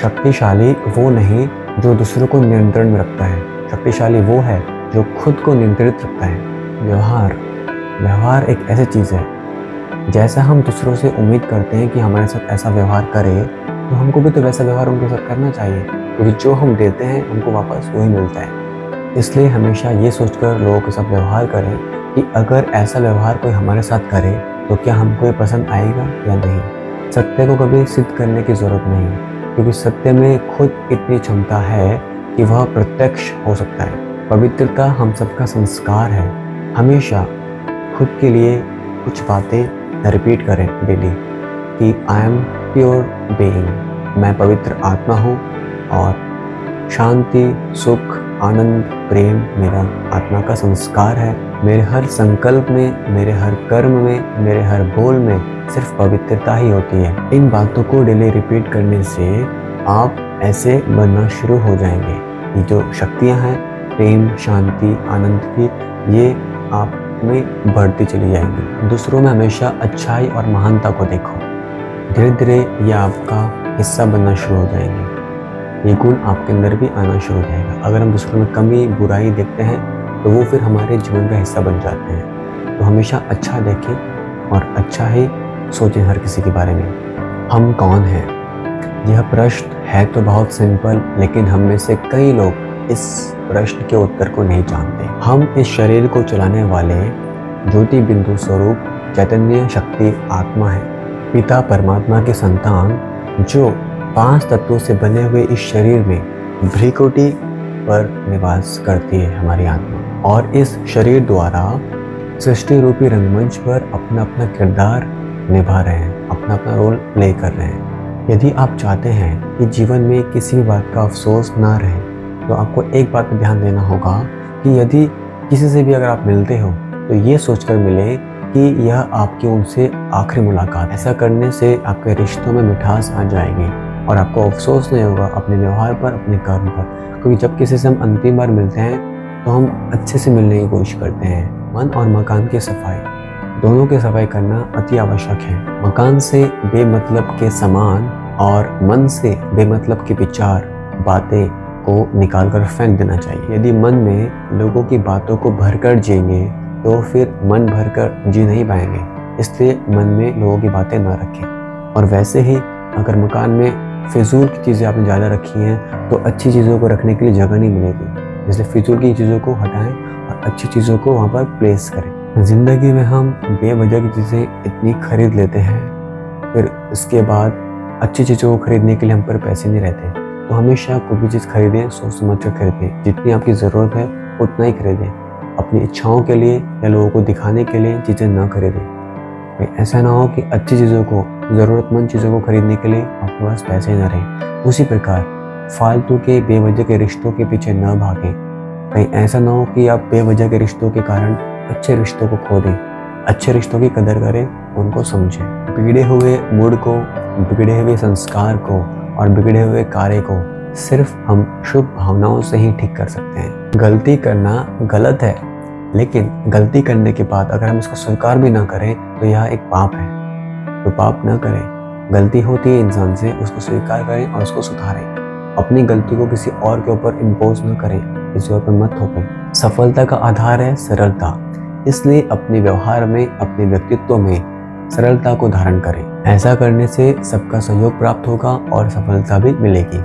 शक्तिशाली वो नहीं जो दूसरों को नियंत्रण में रखता है। शक्तिशाली वो है जो खुद को नियंत्रित रखता है। व्यवहार व्यवहार एक ऐसी चीज़ है, जैसा हम दूसरों से उम्मीद करते हैं कि हमारे साथ ऐसा व्यवहार करे, तो हमको भी तो वैसा व्यवहार उनके साथ करना चाहिए, क्योंकि जो हम देते हैं हमको वापस वही मिलता है। इसलिए हमेशा ये सोचकर लोगों के साथ व्यवहार करें कि अगर ऐसा व्यवहार कोई हमारे साथ करे तो क्या हमको ये पसंद आएगा या नहीं। सत्य को कभी सिद्ध करने की ज़रूरत नहीं है, क्योंकि सत्य में खुद इतनी क्षमता है कि वह प्रत्यक्ष हो सकता है। पवित्रता हम सबका संस्कार है। हमेशा खुद के लिए कुछ बातें रिपीट करें डेली कि आई एम प्योर बीइंग, मैं पवित्र आत्मा हूँ और शांति, सुख, आनंद, प्रेम मेरा आत्मा का संस्कार है। मेरे हर संकल्प में, मेरे हर कर्म में, मेरे हर बोल में सिर्फ पवित्रता ही होती है। इन बातों को डेली रिपीट करने से आप ऐसे बनना शुरू हो जाएंगे। ये जो शक्तियाँ हैं प्रेम, शांति, आनंद की, ये आप में बढ़ती चली जाएंगी। दूसरों में हमेशा अच्छाई और महानता को देखो। धीरे धीरे ये आपका हिस्सा बनना शुरू हो जाएंगे। ये गुण आपके अंदर भी आना शुरू हो जाएगा। अगर हम दूसरों में कमी, बुराई देखते हैं तो वो फिर हमारे जीवन का हिस्सा बन जाते हैं। तो हमेशा अच्छा देखें और अच्छा ही सोचें हर किसी के बारे में। हम कौन हैं? यह प्रश्न है तो बहुत सिंपल, लेकिन हम में से कई लोग इस प्रश्न के उत्तर को नहीं जानते। हम इस शरीर को चलाने वाले ज्योति बिंदु स्वरूप चैतन्य शक्ति आत्मा है, पिता परमात्मा के संतान, जो 5 तत्वों से बने हुए इस शरीर में भ्रिकुटी पर निवास करती है हमारी आत्मा, और इस शरीर द्वारा सृष्टि रूपी रंगमंच पर अपना अपना किरदार निभा रहे हैं, अपना अपना रोल प्ले कर रहे हैं। यदि आप चाहते हैं कि जीवन में किसी भी बात का अफसोस ना रहे, तो आपको एक बात पर ध्यान देना होगा कि यदि किसी से भी अगर आप मिलते हो तो ये सोचकर मिले कि यह आपकी उनसे आखिरी मुलाकात। ऐसा करने से आपके रिश्तों में मिठास आ जाएगी और आपको अफसोस नहीं होगा अपने व्यवहार पर, अपने कर्म पर। क्योंकि जब किसी से हम अंतिम बार मिलते हैं तो हम अच्छे से मिलने की कोशिश करते हैं। मन और मकान की सफाई, दोनों की सफाई करना अति आवश्यक है। मकान से बेमतलब के सामान और मन से बेमतलब के विचार, बातें को निकालकर फेंक देना चाहिए। यदि मन में लोगों की बातों को भरकर जिएंगे तो फिर मन भरकर जी नहीं पाएंगे। इसलिए मन में लोगों की बातें ना रखें। और वैसे ही अगर मकान में फिजूल की चीज़ें आपने ज़्यादा रखी हैं तो अच्छी चीज़ों को रखने के लिए जगह नहीं मिलेगी। इसलिए फिजूल की चीज़ों को हटाएं और अच्छी चीज़ों को वहाँ पर प्लेस करें। ज़िंदगी में हम बेवजह की चीज़ें इतनी खरीद लेते हैं, फिर इसके बाद अच्छी चीज़ों को खरीदने के लिए हम पर पैसे नहीं रहते। तो हमेशा कोई भी चीज़ खरीदें सोच समझ कर खरीदें। जितनी आपकी ज़रूरत है उतना ही खरीदें। अपनी इच्छाओं के लिए या लोगों को दिखाने के लिए चीज़ें ना खरीदें। ऐसा ना हो कि अच्छी चीज़ों को, ज़रूरतमंद चीज़ों को खरीदने के लिए आपके पास पैसे ना रहें। उसी प्रकार फालतू के बेवजह के रिश्तों के पीछे न भागें। कहीं ऐसा ना हो कि आप बेवजह के रिश्तों के कारण अच्छे रिश्तों को खो दें। अच्छे रिश्तों की कदर करें, उनको समझें। बिगड़े हुए मूड को, बिगड़े हुए संस्कार को और बिगड़े हुए कार्य को सिर्फ हम शुभ भावनाओं से ही ठीक कर सकते हैं। गलती करना गलत है, लेकिन गलती करने के बाद अगर हम इसको स्वीकार भी ना करें तो यह एक पाप है। तो पाप ना करें। गलती होती है इंसान से, उसको स्वीकार करें और उसको सुधारें। अपनी गलती को किसी और के ऊपर इम्पोज ना करें, किसी और पर मत थोपें। सफलता का आधार है सरलता, इसलिए अपने व्यवहार में, अपने व्यक्तित्व में सरलता को धारण करें। ऐसा करने से सबका सहयोग प्राप्त होगा और सफलता भी मिलेगी।